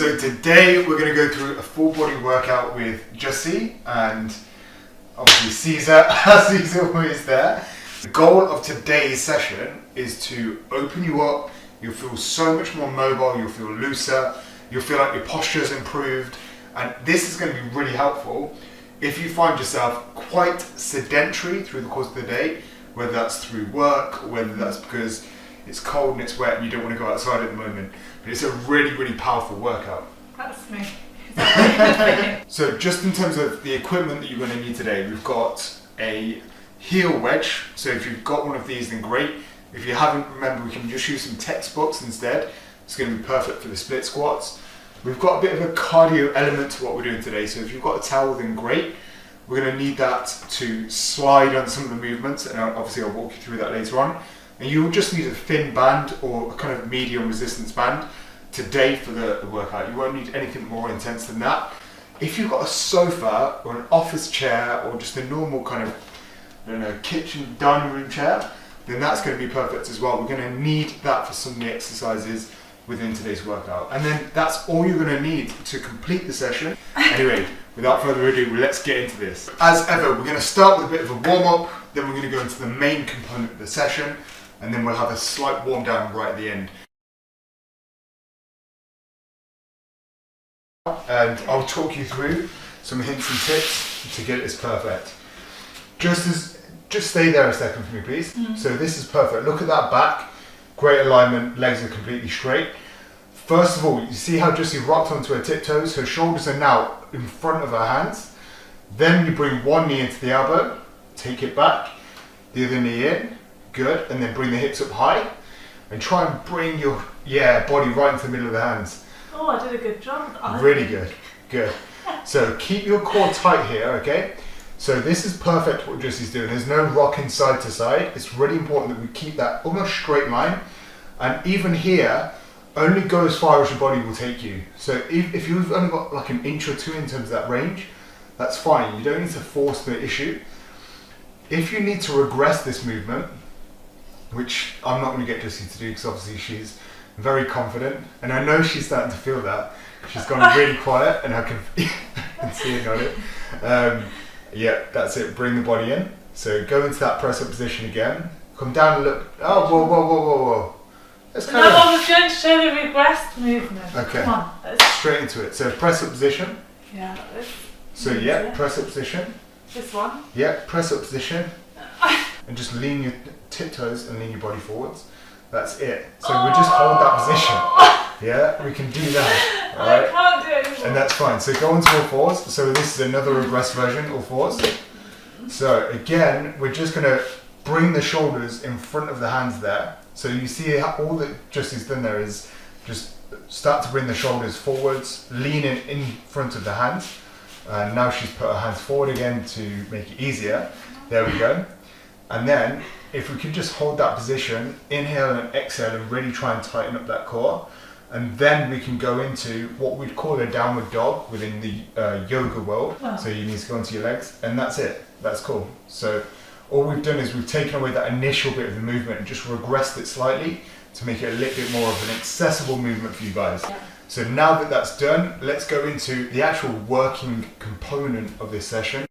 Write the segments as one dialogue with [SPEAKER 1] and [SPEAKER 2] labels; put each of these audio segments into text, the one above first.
[SPEAKER 1] So today we're going to go through a full body workout with Jussi and obviously Caesar, Caesar who is there. The goal of today's session is to open you up. You'll feel so much more mobile, you'll feel looser, you'll feel like your posture's improved, and this is going to be really helpful if you find yourself quite sedentary through the course of the day, whether that's through work, whether that's because it's cold and it's wet and you don't want to go outside at the moment. But it's a really, really powerful workout.
[SPEAKER 2] That's me.
[SPEAKER 1] So just in terms of the equipment that you're going to need today, we've got a heel wedge. So if you've got one of these, then great. If you haven't, remember, we can just use some textbooks instead. It's going to be perfect for the split squats. We've got a bit of a cardio element to what we're doing today. So if you've got a towel, then great. We're going to need that to slide on some of the movements, and obviously I'll walk you through that later on. And you'll just need a thin band or a kind of medium resistance band today for the workout. You won't need anything more intense than that. If you've got a sofa or an office chair or just a normal kind of, I don't know, kitchen dining room chair, then that's going to be perfect as well. We're going to need that for some of the exercises within today's workout. And then that's all you're going to need to complete the session. Anyway, without further ado, let's get into this. As ever, we're going to start with a bit of a warm-up, then we're going to go into the main component of the session, and then we'll have a slight warm down right at the end. And I'll talk you through some hints and tips to get this perfect. Just stay there a second for me, please. So this is perfect. Look at that back, great alignment, legs are completely straight. First of all, you see how Jussi rocked onto her tiptoes? Her shoulders are now in front of her hands. Then you bring one knee into the elbow, take it back, the other knee in, good, and then bring the hips up high, and try and bring your body right into the middle of the hands.
[SPEAKER 2] Oh, I did a good job.
[SPEAKER 1] Really good, good. So keep your core tight here, okay? So this is perfect what Jussi's doing. There's no rocking side to side. It's really important that we keep that almost straight line. And even here, only go as far as your body will take you. So if you've only got like an inch or two in terms of that range, that's fine. You don't need to force the issue. If you need to regress this movement, which I'm not going to get Jussi to do because obviously she's very confident, and I know she's starting to feel that. She's gone really quiet, and I can see it on it. Yeah, that's it. Bring the body in. So go into that press up position again. Come down and look. Oh, whoa. Let's
[SPEAKER 2] No, I was going to show the regressed movement.
[SPEAKER 1] Okay.
[SPEAKER 2] Come on.
[SPEAKER 1] Straight into it. So press up position.
[SPEAKER 2] Yeah.
[SPEAKER 1] So yeah, press up position.
[SPEAKER 2] This one.
[SPEAKER 1] Yeah, press up position. And just lean your tiptoes and lean your body forwards. That's it. So we just hold that position. Yeah, we can do that. All right?
[SPEAKER 2] I can't do it anymore.
[SPEAKER 1] And that's fine. So go into all fours. So this is another regress version, all fours. So again, we're just going to bring the shoulders in front of the hands there. So you see all that Jussi's done there is just start to bring the shoulders forwards, lean in front of the hands. And now she's put her hands forward again to make it easier. There we go. And then if we can just hold that position, inhale and exhale and really try and tighten up that core. And then we can go into what we'd call a downward dog within the yoga world. Wow. So you need to go into your legs, and that's it. That's cool. So all we've done is we've taken away that initial bit of the movement and just regressed it slightly to make it a little bit more of an accessible movement for you guys. Yeah. So now that that's done, let's go into the actual working component of this session.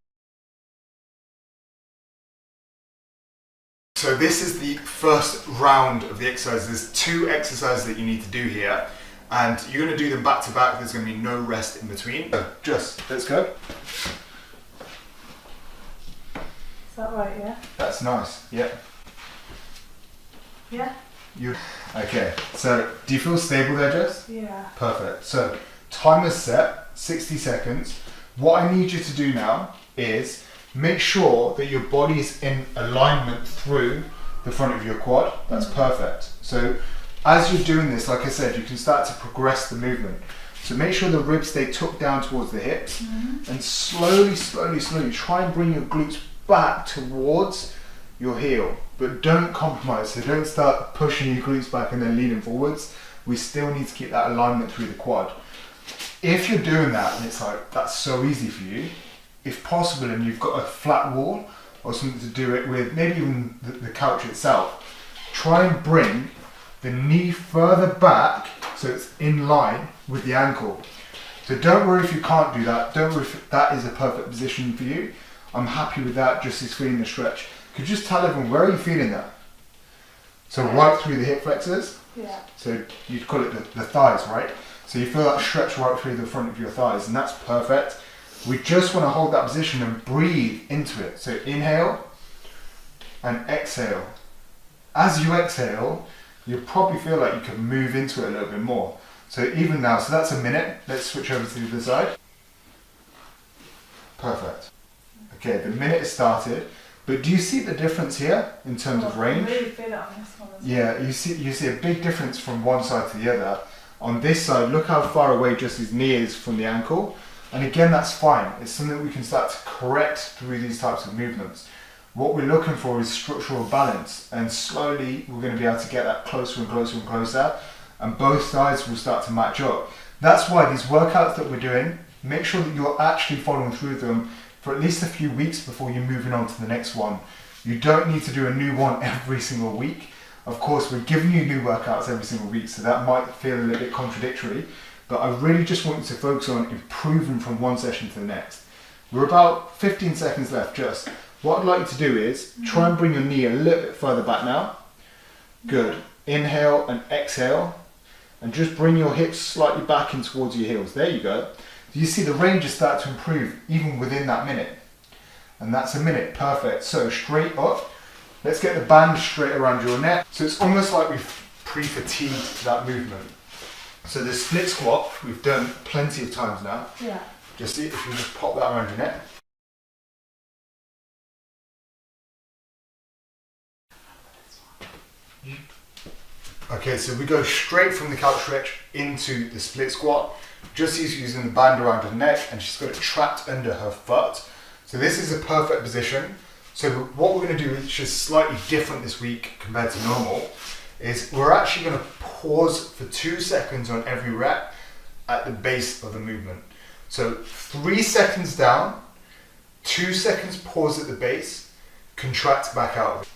[SPEAKER 1] So this is the first round of the exercise. There's 2 exercises that you need to do here, and you're going to do them back to back. There's going to be no rest in between. So let's go.
[SPEAKER 2] Is that right, yeah?
[SPEAKER 1] That's nice, yeah.
[SPEAKER 2] Yeah?
[SPEAKER 1] Okay, so do you feel stable there, Jess?
[SPEAKER 2] Yeah.
[SPEAKER 1] Perfect. So timer's set, 60 seconds. What I need you to do now is make sure that your body is in alignment through the front of your quad. That's perfect. So as you're doing this, like I said, you can start to progress the movement. So make sure the ribs stay tucked down towards the hips, and slowly try and bring your glutes back towards your heel, but don't compromise. So don't start pushing your glutes back and then leaning forwards. We still need to keep that alignment through the quad. If you're doing that and it's like, that's so easy for you, if possible, and you've got a flat wall or something to do it with, maybe even the couch itself, try and bring the knee further back so it's in line with the ankle. So don't worry if you can't do that. Don't worry if that is a perfect position for you. I'm happy with that, just as feeling the stretch. Could you just tell everyone, where are you feeling that? So right through the hip flexors.
[SPEAKER 2] Yeah.
[SPEAKER 1] So you'd call it the thighs, right? So you feel that stretch right through the front of your thighs, and that's perfect. We just want to hold that position and breathe into it. So inhale and exhale. As you exhale, you'll probably feel like you can move into it a little bit more. So even now, so that's a minute. Let's switch over to the other side. Perfect. Okay, the minute has started. But do you see the difference here in terms of range?
[SPEAKER 2] I really feel it on this one as well.
[SPEAKER 1] Yeah, you see a big difference from one side to the other. On this side, look how far away just his knee is from the ankle. And again, that's fine. It's something that we can start to correct through these types of movements. What we're looking for is structural balance, and slowly we're going to be able to get that closer and closer and closer, and both sides will start to match up. That's why these workouts that we're doing, make sure that you're actually following through them for at least a few weeks before you're moving on to the next one. You don't need to do a new one every single week. Of course, we're giving you new workouts every single week, so that might feel a little bit contradictory, but I really just want you to focus on improving from one session to the next. We're about 15 seconds left just. What I'd like you to do is try and bring your knee a little bit further back now. Good. Inhale and exhale, and just bring your hips slightly back in towards your heels. There you go. You see the ranges start to improve even within that minute. And that's a minute, perfect. So straight up, let's get the band straight around your neck. So it's almost like we've pre-fatigued that movement. So the split squat, we've done plenty of times now.
[SPEAKER 2] Yeah.
[SPEAKER 1] Just see if you just pop that around your neck. Okay, so we go straight from the couch stretch into the split squat. Jussie's using the band around her neck and she's got it trapped under her foot. So this is a perfect position. So what we're going to do, which is slightly different this week compared to normal, is we're actually going to pause for 2 seconds on every rep at the base of the movement. So 3 seconds down, 2 seconds pause at the base, contract back out.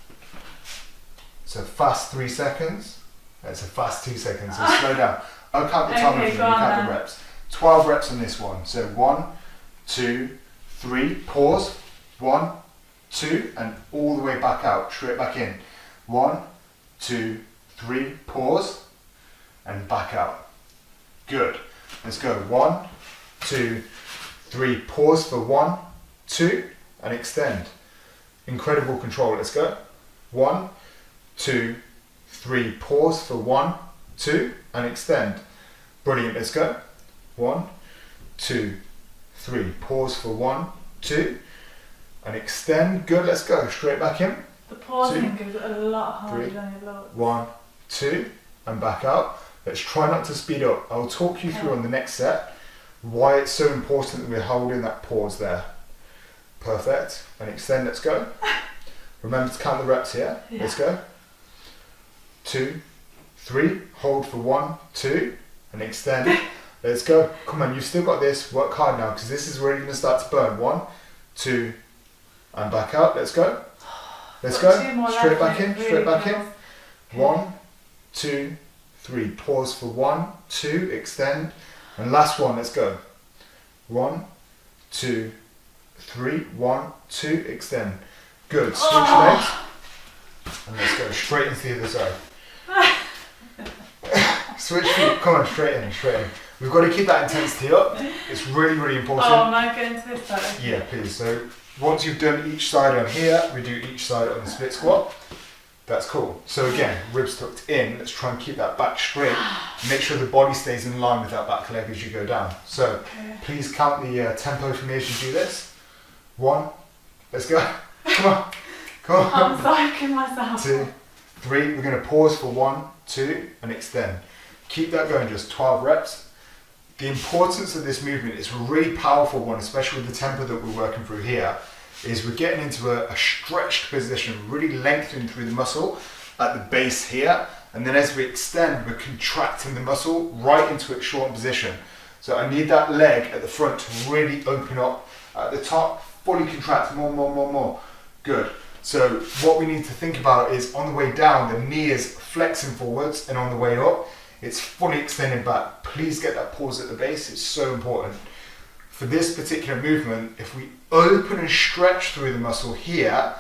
[SPEAKER 1] So fast 3 seconds, that's a fast 2 seconds, so slow down. I'll count the time with you, count the reps. 12 reps on this one. So 1, 2, 3, pause, 1, 2, and all the way back out, straight back in. 1, 2, 3, pause, and back out. Good. Let's go. 1, 2, 3, pause for 1, 2, and extend. Incredible control. Let's go. 1, 2, 3, pause for 1, 2, and extend. Brilliant. Let's go. 1, 2, 3, pause for 1, 2, and extend. Good. Let's go. Straight back in.
[SPEAKER 2] The pausing goes a lot harder
[SPEAKER 1] 3,
[SPEAKER 2] than it looks.
[SPEAKER 1] 1, 2, and back out. Let's try not to speed up. I'll talk you through on the next set why it's so important that we're holding that pause there. Perfect. And extend. Let's go. Remember to count the reps here.
[SPEAKER 2] Yeah.
[SPEAKER 1] Let's go. 2, 3, hold for 1, 2, and extend. Let's go. Come on, you've still got this. Work hard now because this is really going to start to burn. 1, 2, and back out. Let's go. Let's go. Straight back in. Straight back in. 1, 2, 3. Pause for 1, 2. Extend. And last one. Let's go. 1, 2, 3. 1, 2. Extend. Good. Switch legs. And let's go straight into the other side. Switch feet. Come on, straight in, straight in. We've got to keep that intensity up. It's really, really important.
[SPEAKER 2] Oh, am I going to this side?
[SPEAKER 1] Yeah, please. So once you've done each side on here, we do each side on the split squat. That's cool. So again, ribs tucked in. Let's try and keep that back straight. Make sure the body stays in line with that back leg as you go down. So please count the tempo for me as you do this. 1. Let's go. Come on. Come on.
[SPEAKER 2] I'm psyching myself.
[SPEAKER 1] 2, 3. We're going to pause for 1, 2, and extend. Keep that going, just 12 reps. The importance of this movement is a really powerful one, especially with the tempo that we're working through here, is we're getting into a stretched position, really lengthening through the muscle at the base here, and then as we extend, we're contracting the muscle right into its shortened position. So I need that leg at the front to really open up at the top, fully contract, more. Good. So what we need to think about is on the way down, the knee is flexing forwards, and on the way up, It's fully extended back. Please get that pause at the base. It's so important. For this particular movement, if we open and stretch through the muscle here,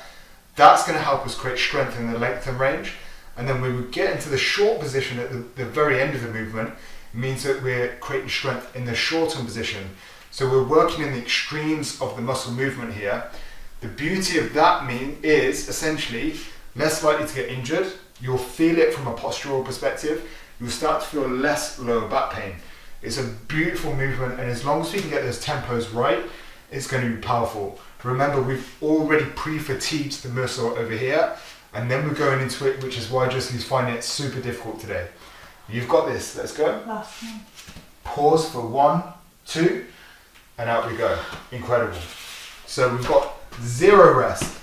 [SPEAKER 1] that's going to help us create strength in the length and range. And then when we get into the short position at the very end of the movement, it means that we're creating strength in the shortened position. So we're working in the extremes of the muscle movement here. The beauty of that is essentially less likely to get injured. You'll feel it from a postural perspective. You'll start to feel less lower back pain. It's a beautiful movement, and as long as we can get those tempos right, it's going to be powerful. Remember, we've already pre-fatigued the muscle over here, and then we're going into it, which is why Jussi's finding it super difficult today. You've got this. Let's go.
[SPEAKER 2] Last one.
[SPEAKER 1] Pause for 1, 2, and out we go. Incredible. So we've got 0 rest.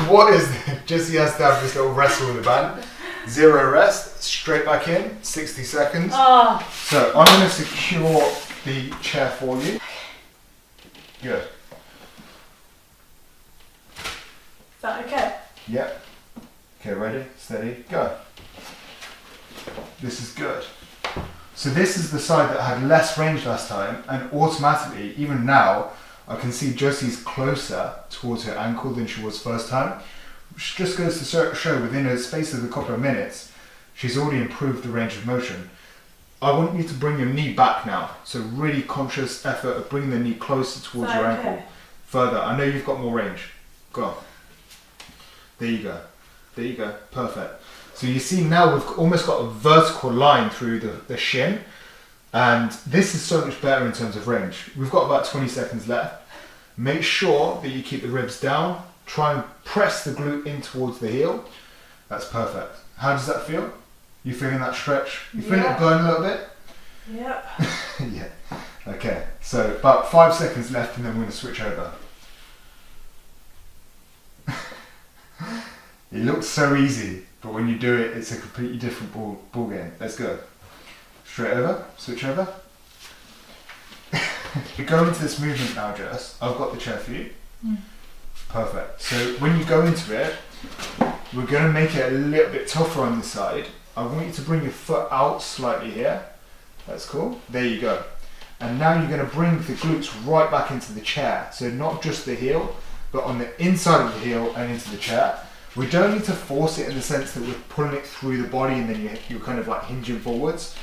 [SPEAKER 1] What is this? Jussi has to have this little wrestle with the band. 0 rest, straight back in, 60 seconds.
[SPEAKER 2] Oh.
[SPEAKER 1] So I'm going to secure the chair for you. Good.
[SPEAKER 2] Is that okay?
[SPEAKER 1] Yep. Okay, ready, steady, go. This is good. So this is the side that had less range last time, and automatically, even now, I can see Jussi's closer towards her ankle than she was first time, which just goes to show within a space of a couple of minutes, she's already improved the range of motion. I want you to bring your knee back now, so really conscious effort of bringing the knee closer towards your ankle. Further, I know you've got more range. Go on. There you go. There you go. Perfect. So you see now we've almost got a vertical line through the shin, and this is so much better in terms of range. We've got about 20 seconds left. Make sure that you keep the ribs down. Try and press the glute in towards the heel. That's perfect. How does that feel? You feeling that stretch? You feeling it burn a little bit?
[SPEAKER 2] Yep.
[SPEAKER 1] Yeah. Okay, so about 5 seconds left, and then we're going to switch over. It looks so easy, but when you do it, it's a completely different ball game. Let's go. Straight over, switch over. We're going into this movement now, Jess. I've got the chair for you. Perfect. So when you go into it, we're going to make it a little bit tougher on this side. I want you to bring your foot out slightly here. That's cool. There you go. And now you're going to bring the glutes right back into the chair. So not just the heel, but on the inside of the heel and into the chair. We don't need to force it in the sense that we're pulling it through the body and then you're kind of like hinging forwards.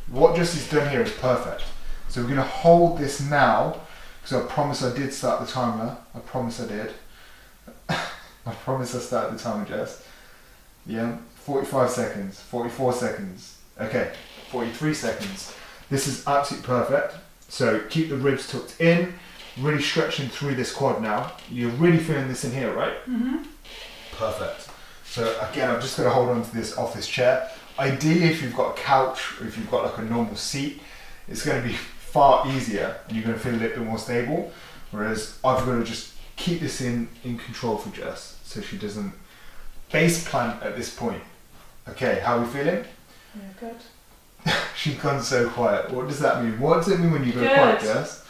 [SPEAKER 1] What Jussi's done here is perfect. So we're going to hold this now, because I promise I did start the timer. I promise I did. I promise I started the timer, Jess. Yeah, 45 seconds, 44 seconds. Okay, 43 seconds. This is absolutely perfect. So keep the ribs tucked in, really stretching through this quad now. You're really feeling this in here, right?
[SPEAKER 2] Mm-hmm.
[SPEAKER 1] Perfect. So again, I'm just going to hold on to this office chair. Ideally, if you've got a couch or if you've got like a normal seat, it's going to be far easier and you're going to feel a little bit more stable. Whereas I've got to just keep this in control for Jess so she doesn't base plant at this point. Okay, how are we feeling?
[SPEAKER 2] Yeah, good.
[SPEAKER 1] She's gone so quiet. What does that mean? What does it mean when you go
[SPEAKER 2] Good.
[SPEAKER 1] quiet, Jess?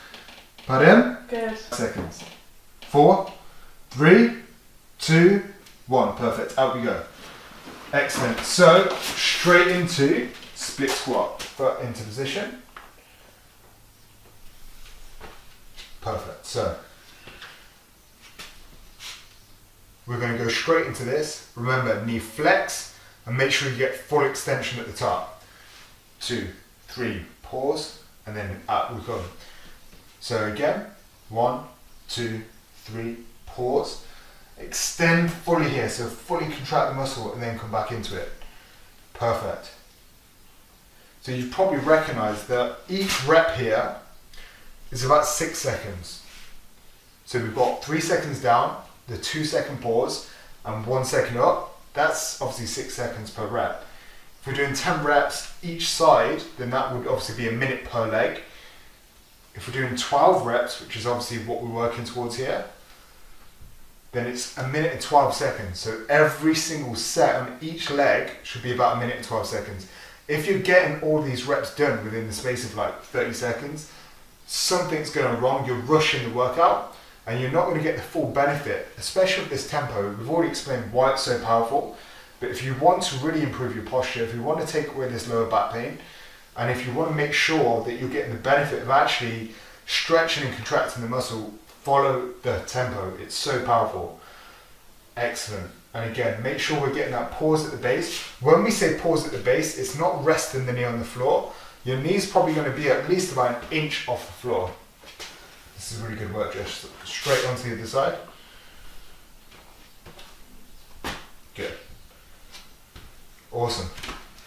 [SPEAKER 1] Pardon?
[SPEAKER 2] Good.
[SPEAKER 1] Seconds. 4, 3, 2, 1. Perfect. Out we go. Excellent. So straight into split squat. Foot into position. Perfect. So we're going to go straight into this. Remember, knee flex and make sure you get full extension at the top. 2, 3, pause, and then out we go. So again, 1, 2, 3, pause. Extend fully here, so fully contract the muscle and then come back into it. Perfect. So you've probably recognized that each rep here is about 6 seconds. So we've got 3 seconds down, the 2-second pause, and 1 second up. That's obviously 6 seconds per rep. If we're doing 10 reps each side, then that would obviously be a minute per leg. If we're doing 12 reps, which is obviously what we're working towards here, then it's a minute and 12 seconds. So every single set on each leg should be about a minute and 12 seconds. If you're getting all these reps done within the space of like 30 seconds, something's going wrong. You're rushing the workout and you're not going to get the full benefit, especially with this tempo. We've already explained why it's so powerful. But if you want to really improve your posture, if you want to take away this lower back pain, and if you want to make sure that you're getting the benefit of actually stretching and contracting the muscle, follow the tempo. It's so powerful. Excellent. And again, make sure we're getting that pause at the base. When we say pause at the base, it's not resting the knee on the floor. Your knee's probably going to be at least about 1 inch off the floor. This is really good work, just straight onto the other side. Good. Awesome.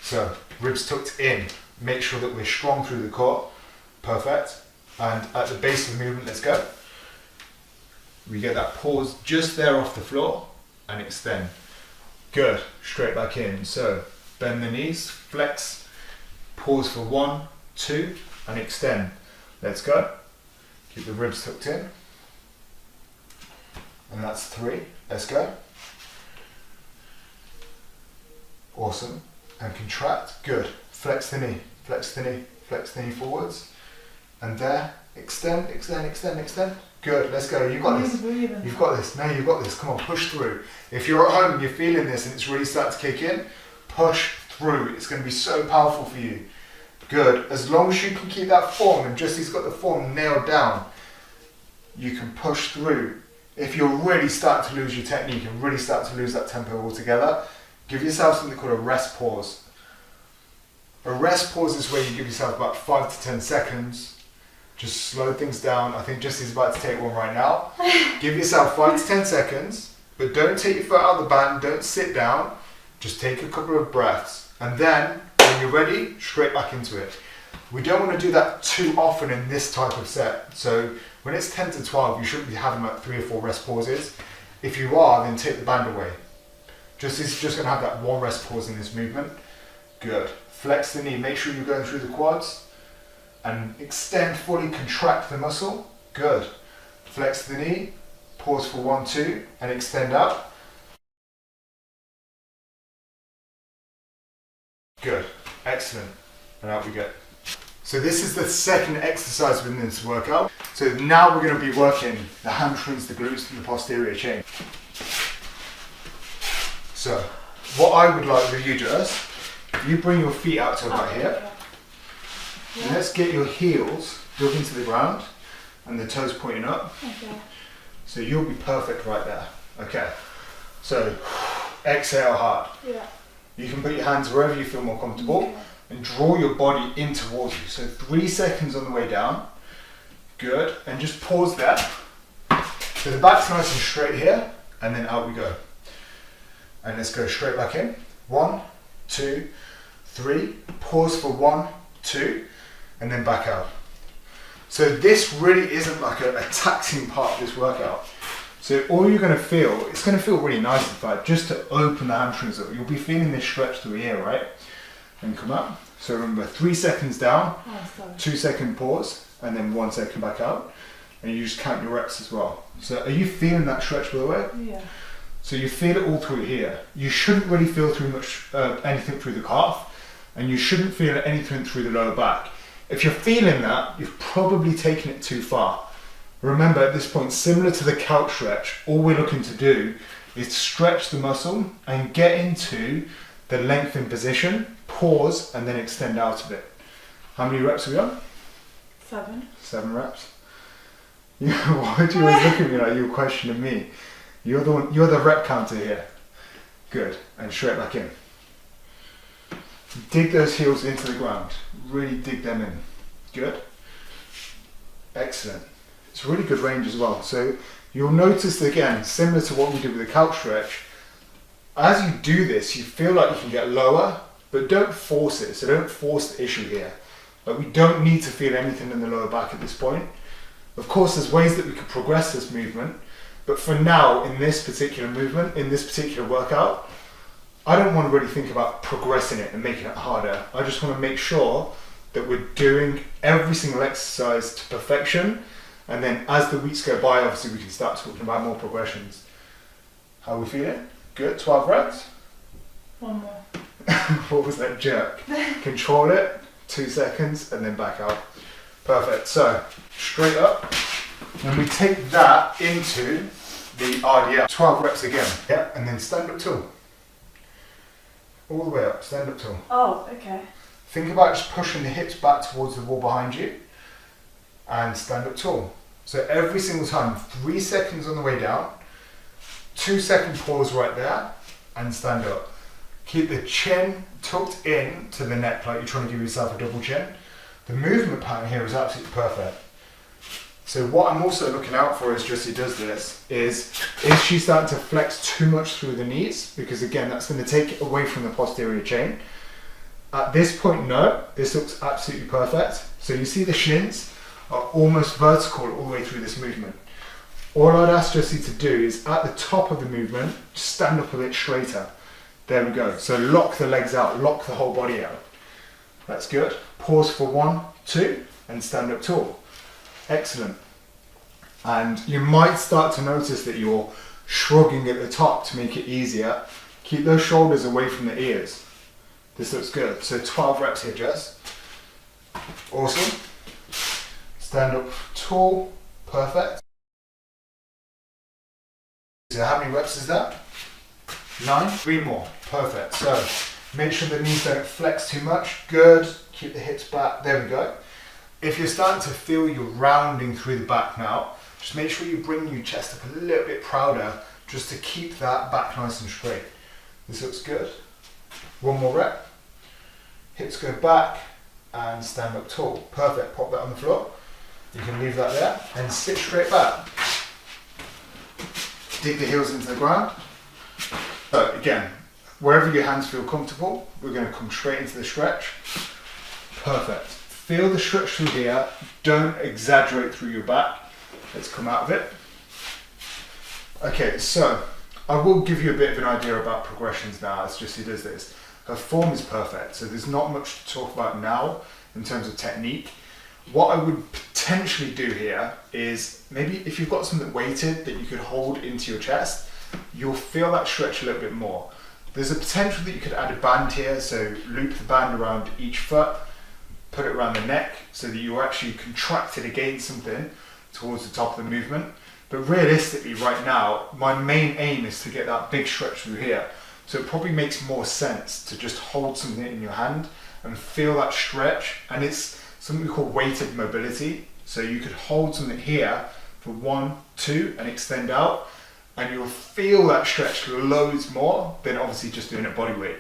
[SPEAKER 1] So, ribs tucked in. Make sure that we're strong through the core. Perfect. And at the base of the movement, let's go. We get that pause just there off the floor and extend. Good. Straight back in. So, bend the knees, flex, pause for 1, 2, and extend. Let's go. Keep the ribs tucked in. And that's 3. Let's go. Awesome. And contract. Good. Flex the knee. Flex the knee. Flex the knee forwards. And there. Extend, extend, extend, extend. Good. Let's go. You've got this. You've got this. No, you've got this. Come on, push through. If you're at home and you're feeling this and it's really starting to kick in, push through. It's going to be so powerful for you. Good. As long as you can keep that form, and Jussi's got the form nailed down, you can push through. If you're really starting to lose your technique and really starting to lose that tempo altogether, give yourself something called a rest pause. A rest pause is where you give yourself about 5 to 10 seconds. Just slow things down. I think Jussi's about to take one right now. Give yourself 5 to 10 seconds, but don't take your foot out of the band, don't sit down. Just take a couple of breaths. And then, when you're ready, straight back into it. We don't want to do that too often in this type of set. So when it's 10 to 12, you shouldn't be having like 3 or 4 rest pauses. If you are, then take the band away. Jussi's just going to have that 1 rest pause in this movement. Good. Flex the knee. Make sure you're going through the quads. And extend fully, contract the muscle. Good. Flex the knee. Pause for 1, 2, and extend out. Good. Excellent. And out we go. So this is the second exercise within this workout. So now we're going to be working the hamstrings, the glutes, and the posterior chain. So what I would like with you, Jess, you bring your feet out to about here. And let's get your heels dug into the ground and the toes pointing up.
[SPEAKER 2] Okay.
[SPEAKER 1] So you'll be perfect right there. Okay. So exhale hard.
[SPEAKER 2] Yeah.
[SPEAKER 1] You can put your hands wherever you feel more comfortable.
[SPEAKER 2] Okay.
[SPEAKER 1] And draw your body in towards you. So 3 seconds on the way down. Good. And just pause there. So the back's nice and straight here. And then out we go. And let's go straight back in. 1, 2, 3. Pause for 1, 2. And then back out. So this really isn't like a taxing part of this workout. So all you're going to feel, it's going to feel really nice in fact, just to open the hamstrings up. You'll be feeling this stretch through here, right? And come up. So remember, 3 seconds down, 2 second pause, and then 1 second back out. And you just count your reps as well. So are you feeling that stretch by the way?
[SPEAKER 2] Yeah.
[SPEAKER 1] So you feel it all through here. You shouldn't really feel through much anything through the calf, and you shouldn't feel anything through the lower back. If you're feeling that, you've probably taken it too far. Remember, at this point, similar to the couch stretch, all we're looking to do is stretch the muscle and get into the lengthened position, pause, and then extend out of it. How many reps are we on?
[SPEAKER 2] 7.
[SPEAKER 1] 7 reps. Why do you always look at me like you're questioning me? You're the one, you're the rep counter here. Good, and straight back in. Dig those heels into the ground. Really dig them in. Good. Excellent. It's really good range as well. So you'll notice again, similar to what we did with the couch stretch, as you do this, you feel like you can get lower, but don't force it. So don't force the issue here. Like we don't need to feel anything in the lower back at this point. Of course, there's ways that we could progress this movement, but for now, in this particular movement, in this particular workout, I don't want to really think about progressing it and making it harder. I just want to make sure that we're doing every single exercise to perfection, and then as the weeks go by, obviously we can start talking about more progressions. How are we feeling? Good, 12 reps?
[SPEAKER 2] 1 more.
[SPEAKER 1] What was that jerk? Control it, 2 seconds, and then back out. Perfect, so straight up, and we take that into the RDL. 12 reps again, yeah, and then stand up tall. All the way up, stand up tall.
[SPEAKER 2] Oh, okay.
[SPEAKER 1] Think about just pushing the hips back towards the wall behind you and stand up tall. So every single time, 3 seconds on the way down, 2-second pause right there and stand up. Keep the chin tucked in to the neck like you're trying to give yourself a double chin. The movement pattern here is absolutely perfect. So what I'm also looking out for as Jussi does this is she starting to flex too much through the knees? Because again, that's going to take it away from the posterior chain. At this point, no, this looks absolutely perfect. So you see the shins are almost vertical all the way through this movement. All I'd ask Jussi to do is at the top of the movement, stand up a bit straighter. There we go. So lock the legs out, lock the whole body out. That's good. Pause for 1, 2, and stand up tall. Excellent. And you might start to notice that you're shrugging at the top to make it easier. Keep those shoulders away from the ears. This looks good. So 12 reps here, Jess. Awesome. Stand up tall. Perfect. So how many reps is that? 9. 3 more. Perfect. So make sure the knees don't flex too much. Good. Keep the hips back. There we go. If you're starting to feel you're rounding through the back now, just make sure you bring your chest up a little bit prouder just to keep that back nice and straight. This looks good. 1 more rep. Hips go back and stand up tall. Perfect. Pop that on the floor. You can leave that there and sit straight back. Dig the heels into the ground. So again, wherever your hands feel comfortable, we're going to come straight into the stretch. Perfect. Feel the stretch through here. Don't exaggerate through your back. Let's come out of it. Okay, so I will give you a bit of an idea about progressions now as Jussi does this. Her form is perfect, so there's not much to talk about now in terms of technique. What I would potentially do here is maybe if you've got something weighted that you could hold into your chest, you'll feel that stretch a little bit more. There's a potential that you could add a band here, so loop the band around each foot, put it around the neck so that you're actually contracted against something towards the top of the movement. But realistically right now, my main aim is to get that big stretch through here. So it probably makes more sense to just hold something in your hand and feel that stretch. And it's something we call weighted mobility. So you could hold something here for 1, 2 and extend out, and you'll feel that stretch loads more than obviously just doing it body weight.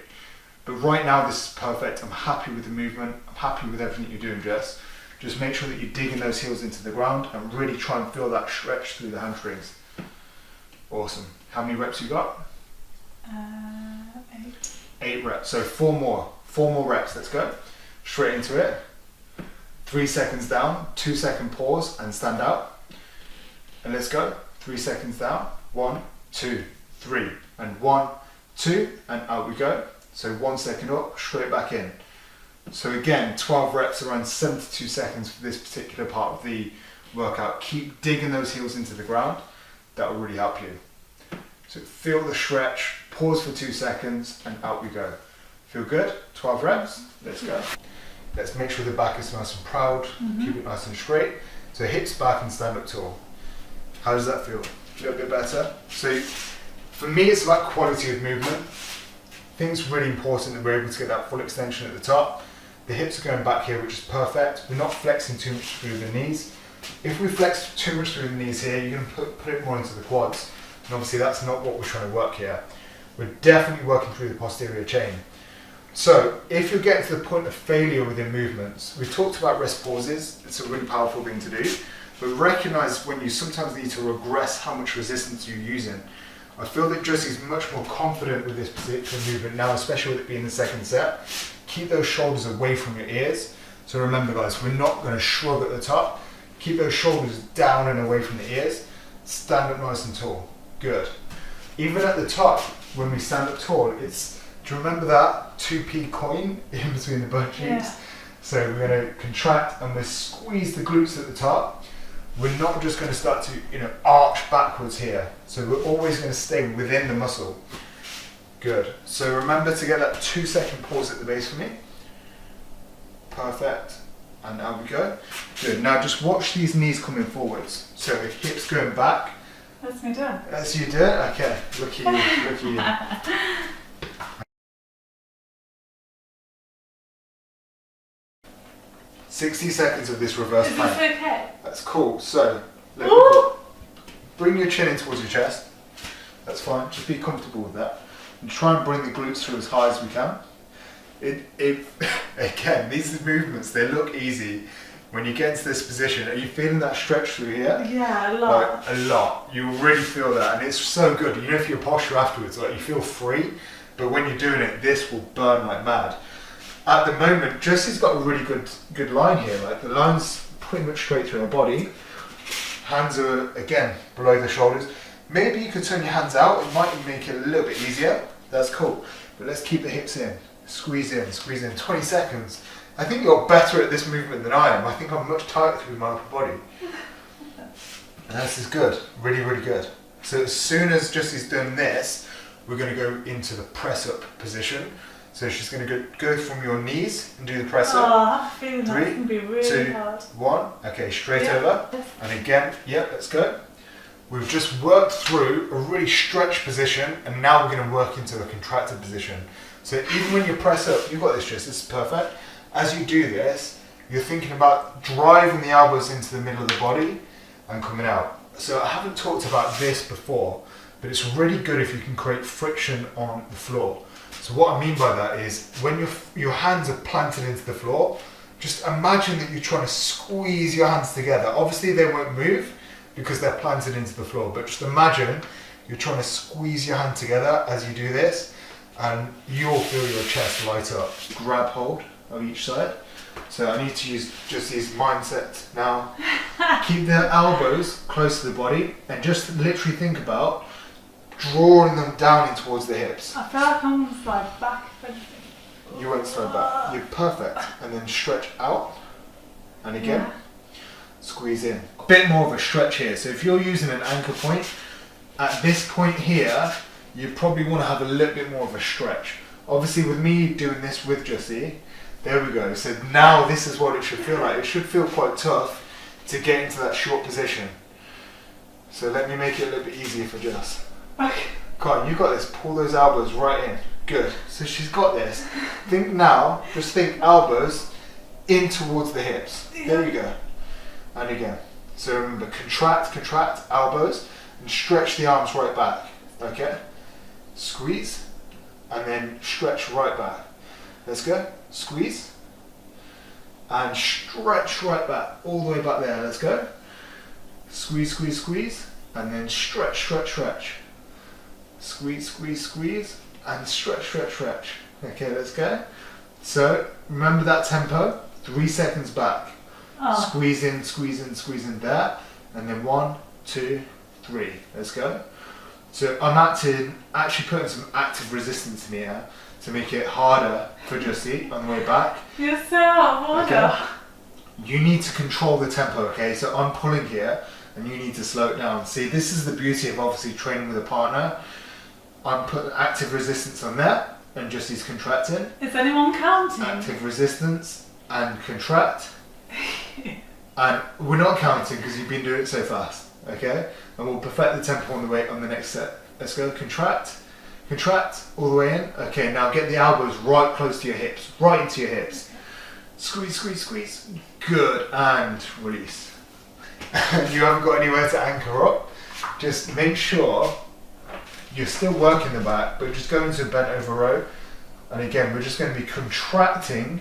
[SPEAKER 1] But right now this is perfect. I'm happy with the movement. I'm happy with everything you're doing, Jess. Just make sure that you're digging those heels into the ground and really try and feel that stretch through the hamstrings. Awesome. How many reps you got?
[SPEAKER 2] 8.
[SPEAKER 1] 8 reps. So 4 more. 4 more reps. Let's go. Straight into it. 3 seconds down, 2-second pause and stand out. And let's go. 3 seconds down. 1, 2, 3. And 1, 2, and out we go. So 1 second up, straight back in. So again, 12 reps, around 72 seconds for this particular part of the workout. Keep digging those heels into the ground. That will really help you. So feel the stretch, pause for 2 seconds, and out we go. Feel good? 12 reps? Let's go. Let's make sure the back is nice and proud. Keep it nice and straight. So hips back and stand up tall. How does that feel? A little bit better? So for me, it's about quality of movement. I think it's really important that we're able to get that full extension at the top. The hips are going back here, which is perfect. We're not flexing too much through the knees. If we flex too much through the knees here, you're going to put it more into the quads. And obviously that's not what we're trying to work here. We're definitely working through the posterior chain. So if you're getting to the point of failure within movements, we've talked about rest pauses. It's a really powerful thing to do. But recognize when you sometimes need to regress how much resistance you're using. I feel that Jussi's much more confident with this particular movement now, especially with it being the second set. Keep those shoulders away from your ears. So remember guys, we're not going to shrug at the top. Keep those shoulders down and away from the ears. Stand up nice and tall. Good. Even at the top, when we stand up tall, do you remember that 2p coin in between the butt cheeks?
[SPEAKER 2] Yeah.
[SPEAKER 1] So we're going to contract and we'll squeeze the glutes at the top. We're not just going to start to, arch backwards here. So we're always going to stay within the muscle. Good. So remember to get that 2-second pause at the base for me. Perfect. And out we go. Good. Now just watch these knees coming forwards. So hips going back.
[SPEAKER 2] That's me done.
[SPEAKER 1] That's you do it? Okay. Look at you. Look at you. 60 seconds of this reverse
[SPEAKER 2] Is
[SPEAKER 1] plank.
[SPEAKER 2] this okay?
[SPEAKER 1] That's cool. So, bring your chin in towards your chest. That's fine. Just be comfortable with that. And try and bring the glutes through as high as we can. Again, these movements, they look easy. When you get into this position, are you feeling that stretch through here?
[SPEAKER 2] Yeah, a lot.
[SPEAKER 1] Like, a lot. You really feel that, and it's so good. You know, for your posture afterwards, like you feel free, but when you're doing it, this will burn like mad. At the moment, Jussi's got a really good line here. Like the line's pretty much straight through her body. Hands are again below the shoulders. Maybe you could turn your hands out. It might make it a little bit easier. That's cool. But let's keep the hips in. Squeeze in, squeeze in. 20 seconds. I think you're better at this movement than I am. I think I'm much tighter through my upper body. And this is good. Really, really good. So as soon as Jussi's done this, we're going to go into the press up position. So she's going to go from your knees and do the press up.
[SPEAKER 2] Oh, I have a feeling that's going to be really
[SPEAKER 1] 2,
[SPEAKER 2] hard.
[SPEAKER 1] 1. Okay, straight
[SPEAKER 2] Yeah.
[SPEAKER 1] over. And again, yeah, let's go. We've just worked through a really stretched position, and now we're going to work into a contracted position. So even when you press up, you've got this, Jess, this is perfect. As you do this, you're thinking about driving the elbows into the middle of the body and coming out. So I haven't talked about this before, but it's really good if you can create friction on the floor. So what I mean by that is when your hands are planted into the floor, just imagine that you're trying to squeeze your hands together. Obviously they won't move because they're planted into the floor, but just imagine you're trying to squeeze your hand together as you do this, and you'll feel your chest light up. Grab hold of each side. So I need to use just this mindset now. Keep the elbows close to the body and just literally think about drawing them down in towards the hips.
[SPEAKER 2] I feel like I'm going to slide back if anything.
[SPEAKER 1] You won't slide back. You're perfect. And then stretch out. And again,
[SPEAKER 2] Yeah.
[SPEAKER 1] squeeze in. A bit more of a stretch here. So if you're using an anchor point, at this point here, you probably want to have a little bit more of a stretch. Obviously with me doing this with Jussi, there we go. So now this is what it should feel like. It should feel quite tough to get into that short position. So let me make it a little bit easier for Juss.
[SPEAKER 2] Okay.
[SPEAKER 1] Come on, you got this. Pull those elbows right in. Good. So she's got this. Think now, just think elbows in towards the hips. There we go. And again. So remember, contract, elbows, and stretch the arms right back. Okay? Squeeze, and then stretch right back. Let's go. Squeeze, and stretch right back. All the way back there. Let's go. Squeeze, squeeze, squeeze, and then stretch, stretch, stretch. Squeeze, squeeze, squeeze, and stretch, stretch, stretch. Okay, let's go. So remember that tempo. 3 seconds back.
[SPEAKER 2] Oh.
[SPEAKER 1] Squeeze in, squeeze in, squeeze in there, and then 1, 2, 3. Let's go. So I'm actually putting some active resistance in here to make it harder for Jussi on the way back.
[SPEAKER 2] You're so out of order.
[SPEAKER 1] Okay. You need to control the tempo, okay? So I'm pulling here, and you need to slow it down. See, this is the beauty of obviously training with a partner. I'm putting active resistance on there, and Jussi's contracting.
[SPEAKER 2] Is anyone counting?
[SPEAKER 1] Active resistance and contract. And we're not counting because you've been doing it so fast, okay? And we'll perfect the tempo on the next set. Let's go. Contract, all the way in. Okay, now get the elbows right close to your hips, right into your hips. Squeeze, squeeze, squeeze. Good, and release. You haven't got anywhere to anchor up. Just make sure you're still working the back, but just go into a bent over row. And again, we're just going to be contracting,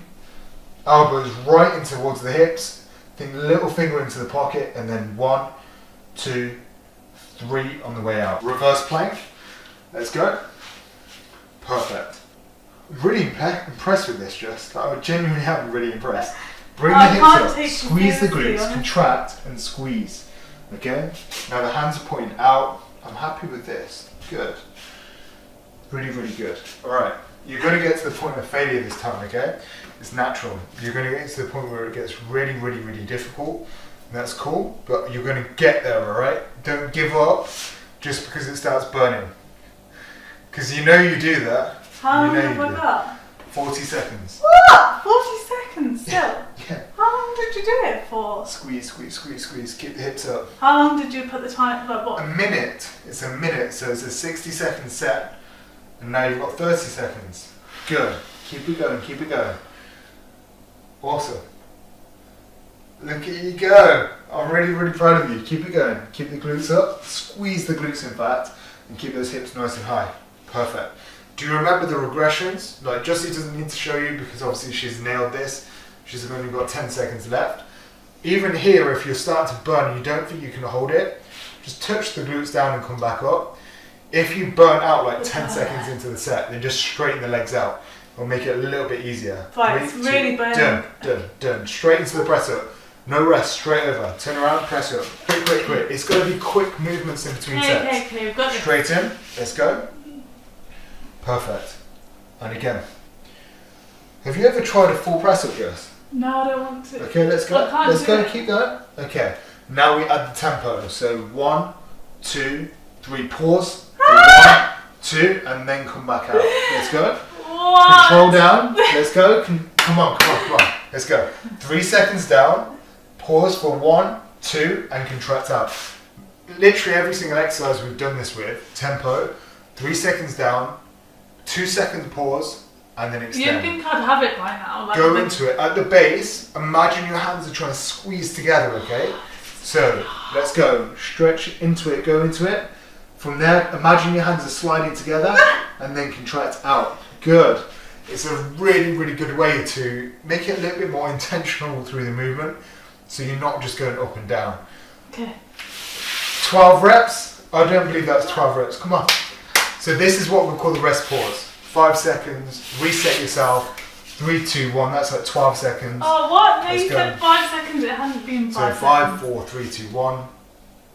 [SPEAKER 1] elbows right in towards the hips. Think little finger into the pocket, and then 1, 2, 3 on the way out. Reverse plank. Let's go. Perfect. Really impressed with this, just. I genuinely am really impressed. Bring the hips up, squeeze the glutes, contract and squeeze. Okay? Now the hands are pointing out. I'm happy with this. Good. Really, really good. Alright. You're going to get to the point of failure this time, okay? It's natural. You're going to get to the point where it gets really, really, really difficult. And that's cool, but you're going to get there, alright? Don't give up just because it starts burning. Because you know you do that.
[SPEAKER 2] How long
[SPEAKER 1] you know
[SPEAKER 2] have
[SPEAKER 1] you
[SPEAKER 2] I
[SPEAKER 1] do.
[SPEAKER 2] got?
[SPEAKER 1] 40 seconds.
[SPEAKER 2] What? 40 seconds still?
[SPEAKER 1] Yeah.
[SPEAKER 2] How long did you do it for?
[SPEAKER 1] Squeeze, squeeze, squeeze, squeeze. Keep the hips up.
[SPEAKER 2] How long did you put the time, like
[SPEAKER 1] A
[SPEAKER 2] what?
[SPEAKER 1] minute. It's a minute, so it's a 60-second set. And now you've got 30 seconds. Good. Keep it going, keep it going. Awesome. Look at you go. I'm really, really proud of you. Keep it going. Keep the glutes up. Squeeze the glutes in fact. And keep those hips nice and high. Perfect. Do you remember the regressions? Like Jussi doesn't need to show you because obviously she's nailed this. She's only got 10 seconds left. Even here, if you're starting to burn and you don't think you can hold it, just touch the glutes down and come back up. If you burn out like 10 seconds into the set, then just straighten the legs out. It'll make it a little bit easier.
[SPEAKER 2] Right, it's really burning.
[SPEAKER 1] Done. Straight into the press up. No rest, straight over. Turn around, press up. Quick. It's got to be quick movements in between sets.
[SPEAKER 2] Okay, we've got this.
[SPEAKER 1] Straight in, let's go. Perfect. And again. Have you ever tried a full press up, Jess?
[SPEAKER 2] No, I don't want to.
[SPEAKER 1] Okay, let's go.
[SPEAKER 2] I can't
[SPEAKER 1] Let's
[SPEAKER 2] do
[SPEAKER 1] go,
[SPEAKER 2] it.
[SPEAKER 1] keep going. Okay, now we add the tempo. So 1, 2, 3, pause. 1, 2, and then come back out. Let's go.
[SPEAKER 2] What?
[SPEAKER 1] Control down. Let's go. Come on. Let's go. 3 seconds down. Pause for 1, 2, and contract out. Literally every single exercise we've done this with, tempo, 3 seconds down, 2 second pause, and then extend.
[SPEAKER 2] You'd think I'd have it by now. Like
[SPEAKER 1] Go into it. At the base, imagine your hands are trying to squeeze together, okay? So, let's go. Stretch into it, go into it. From there, imagine your hands are sliding together, and then contract out. Good. It's a really, really good way to make it a little bit more intentional through the movement, so you're not just going up and down.
[SPEAKER 2] Okay.
[SPEAKER 1] 12 reps. I don't believe that's 12 reps. Come on. So this is what we call the rest pause. 5 seconds, reset yourself. 3, 2, 1, that's like 12 seconds.
[SPEAKER 2] Oh, what? No,
[SPEAKER 1] Let's
[SPEAKER 2] you
[SPEAKER 1] go.
[SPEAKER 2] said 5 seconds. It hadn't been 5
[SPEAKER 1] So
[SPEAKER 2] seconds.
[SPEAKER 1] 5, 4, 3, 2, 1.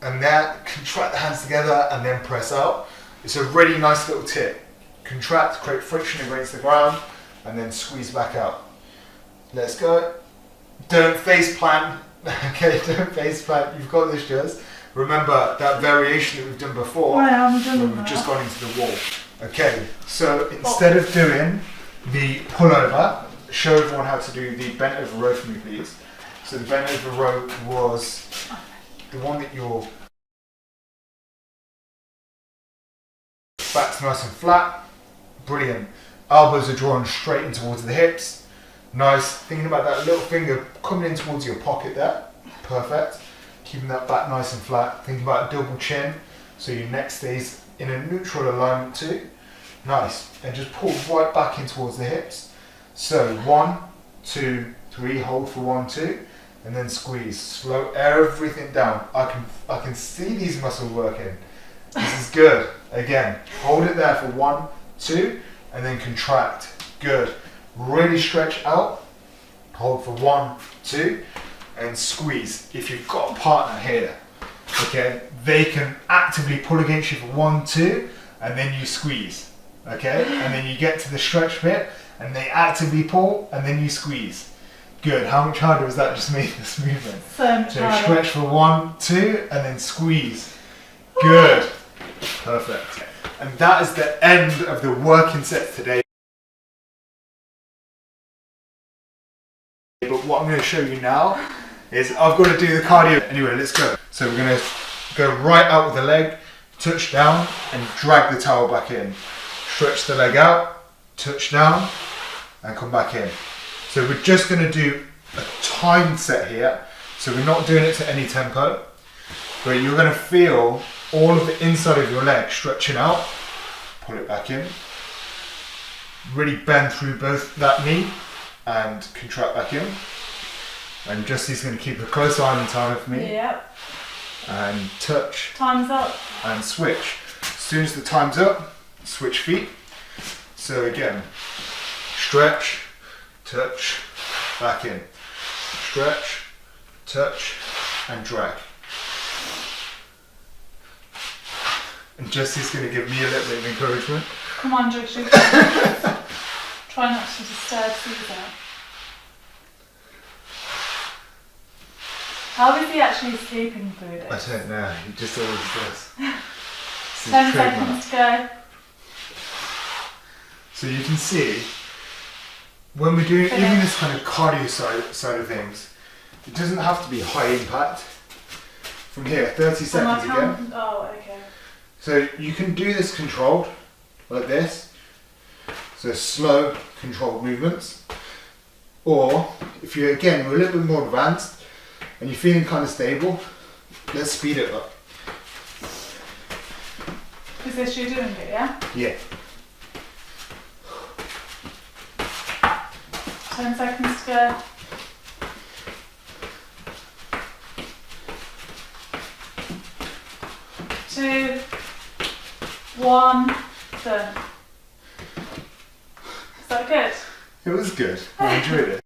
[SPEAKER 1] And then contract the hands together and then press out. It's a really nice little tip. Contract, create friction against the ground, and then squeeze back out. Let's go. Don't face plant. Okay, don't face plant. You've got this, Jess. Remember that variation that we've done before.
[SPEAKER 2] I am
[SPEAKER 1] where
[SPEAKER 2] doing
[SPEAKER 1] we've
[SPEAKER 2] that.
[SPEAKER 1] just gone into the wall. Okay, so instead of doing the pullover, show everyone how to do the bent over row for me, please. So the bent over row was the one that your back's nice and flat. Brilliant. Elbows are drawn straight in towards the hips. Nice. Thinking about that little finger coming in towards your pocket there. Perfect. Keeping that back nice and flat. Thinking about a double chin, so your neck stays in a neutral alignment too. Nice. And just pull right back in towards the hips. So 1, 2, 3, hold for 1, 2, and then squeeze. Slow everything down. I can see these muscles working. This is good. Again, hold it there for 1, 2, and then contract. Good. Really stretch out. Hold for 1, 2, and squeeze. If you've got a partner here, okay, they can actively pull against you for 1, 2, and then you squeeze. Okay, and then you get to the stretch bit, and they actively pull, and then you squeeze. Good. How much harder was that just made this movement?
[SPEAKER 2] So much
[SPEAKER 1] So
[SPEAKER 2] harder.
[SPEAKER 1] stretch for 1, 2, and then squeeze. Good. Perfect. And that is the end of the working set today. But what I'm going to show you now is I've got to do the cardio. Anyway, let's go. So we're going to go right out with the leg, touch down, and drag the towel back in. Stretch the leg out, touch down, and come back in. So we're just going to do a timed set here. So we're not doing it to any tempo, but you're going to feel all of the inside of your leg stretching out. Pull it back in. Really bend through both that knee and contract back in. And Jussi's going to keep a close eye on the timer for me.
[SPEAKER 2] Yep.
[SPEAKER 1] And touch
[SPEAKER 2] Time's up.
[SPEAKER 1] and switch. As soon as the time's up, switch feet. So again, stretch, touch, back in. Stretch, touch, and drag. And Jussi's going to give me a little bit of encouragement.
[SPEAKER 2] Come on, Joshua. Try not to disturb Caesar. How is he actually sleeping through
[SPEAKER 1] I
[SPEAKER 2] this?
[SPEAKER 1] don't know, he just always does. It's his
[SPEAKER 2] 10
[SPEAKER 1] trademark.
[SPEAKER 2] seconds to go.
[SPEAKER 1] So you can see, when we're doing even this kind of cardio side of things, it doesn't have to be high impact. From here, 30 seconds again.
[SPEAKER 2] Oh, okay.
[SPEAKER 1] So you can do this controlled, like this. So slow, controlled movements. Or, if you're again, we're a little bit more advanced, and you're feeling kind of stable, let's speed it up.
[SPEAKER 2] Is this you doing it, yeah?
[SPEAKER 1] Yeah.
[SPEAKER 2] 10 seconds to go. 2, 1, done. Is that good?
[SPEAKER 1] It was good. I enjoyed it.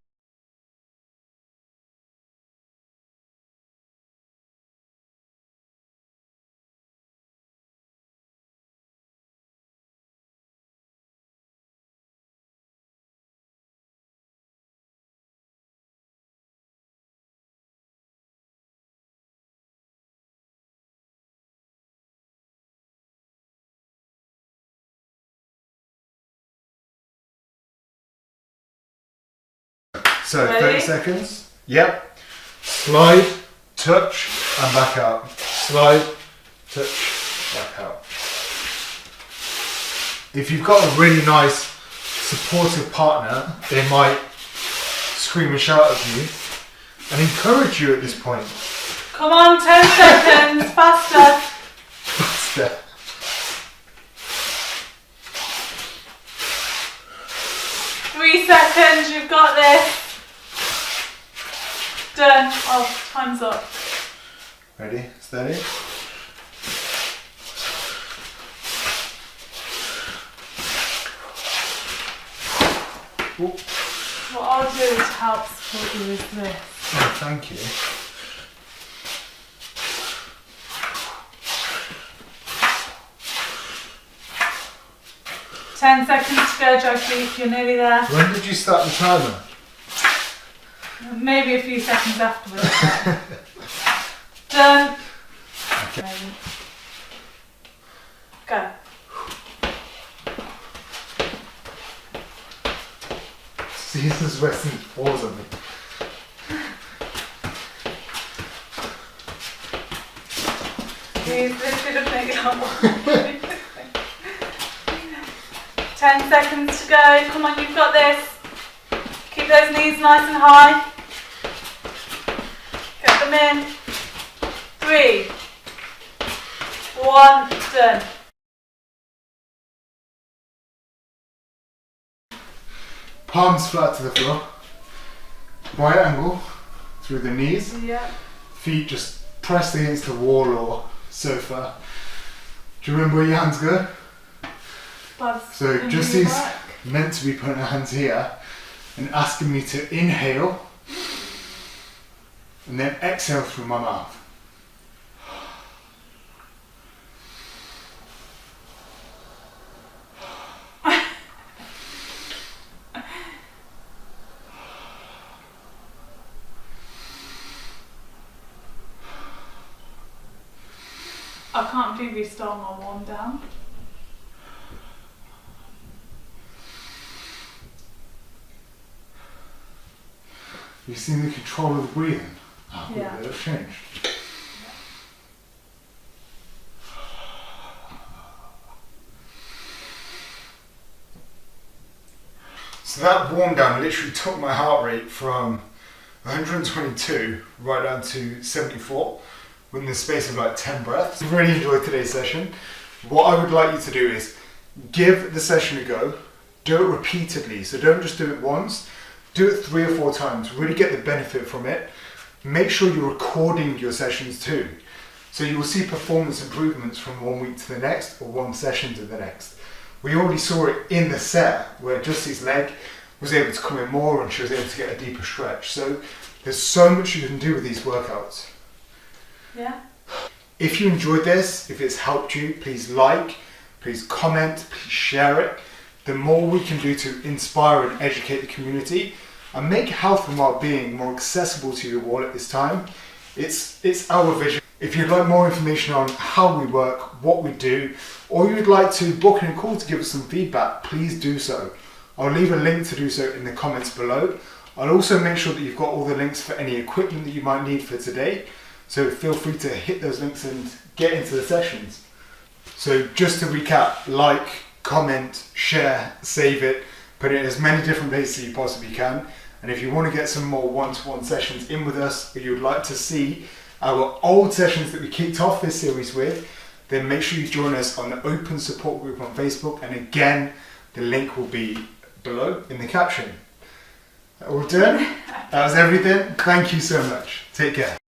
[SPEAKER 1] So
[SPEAKER 2] Ready?
[SPEAKER 1] 30 seconds. Yep. Slide, touch, and back out. Slide, touch, back out. If you've got a really nice, supportive partner, they might scream and shout at you and encourage you at this point.
[SPEAKER 2] Come on, 10 seconds, faster.
[SPEAKER 1] Faster.
[SPEAKER 2] Three seconds, you've got this. Done. Oh, time's up.
[SPEAKER 1] Ready? Steady. Ooh.
[SPEAKER 2] What I'll do to help support you is this.
[SPEAKER 1] Oh, thank you.
[SPEAKER 2] Ten seconds to go, Jussi. You're nearly there.
[SPEAKER 1] When did you start the timer?
[SPEAKER 2] Maybe a few seconds afterwards. Done.
[SPEAKER 1] Okay.
[SPEAKER 2] Go.
[SPEAKER 1] Caesar's resting paws on me.
[SPEAKER 2] This should have made it up. 10 seconds to go. Come on, you've got this. Keep those knees nice and high. Get them in. 3, 1, done.
[SPEAKER 1] Palms flat to the floor. Right angle through the knees.
[SPEAKER 2] Yeah.
[SPEAKER 1] Feet just pressed against the wall or sofa. Do you remember where your hands go? So Jussi's meant to be putting her hands here and asking me to inhale and then exhale through my mouth.
[SPEAKER 2] I can't believe you stole my warm down.
[SPEAKER 1] You've seen the control of the breathing? How quickly
[SPEAKER 2] Yeah.
[SPEAKER 1] it's changed. So that warm down literally took my heart rate from 122 right down to 74 within the space of like 10 breaths. I really enjoyed today's session. What I would like you to do is give the session a go, do it repeatedly. So don't just do it once, do it 3 or 4 times, really get the benefit from it. Make sure you're recording your sessions too. So you will see performance improvements from one week to the next or one session to the next. We already saw it in the set where Jussi's leg was able to come in more and she was able to get a deeper stretch. So there's so much you can do with these workouts.
[SPEAKER 2] Yeah.
[SPEAKER 1] If you enjoyed this, if it's helped you, please like, please comment, please share it. The more we can do to inspire and educate the community and make health and well-being more accessible to you all at this time, it's our vision. If you'd like more information on how we work, what we do, or you'd like to book in a call to give us some feedback, please do so. I'll leave a link to do so in the comments below. I'll also make sure that you've got all the links for any equipment that you might need for today. So feel free to hit those links and get into the sessions. So just to recap, like, comment, share, save it, put it in as many different places as you possibly can, And if you want to get some more one-to-one sessions in with us, or you'd like to see our old sessions that we kicked off this series with, then make sure you join us on the open support group on Facebook. And again, the link will be below in the caption. All done? That was everything. Thank you so much. Take care.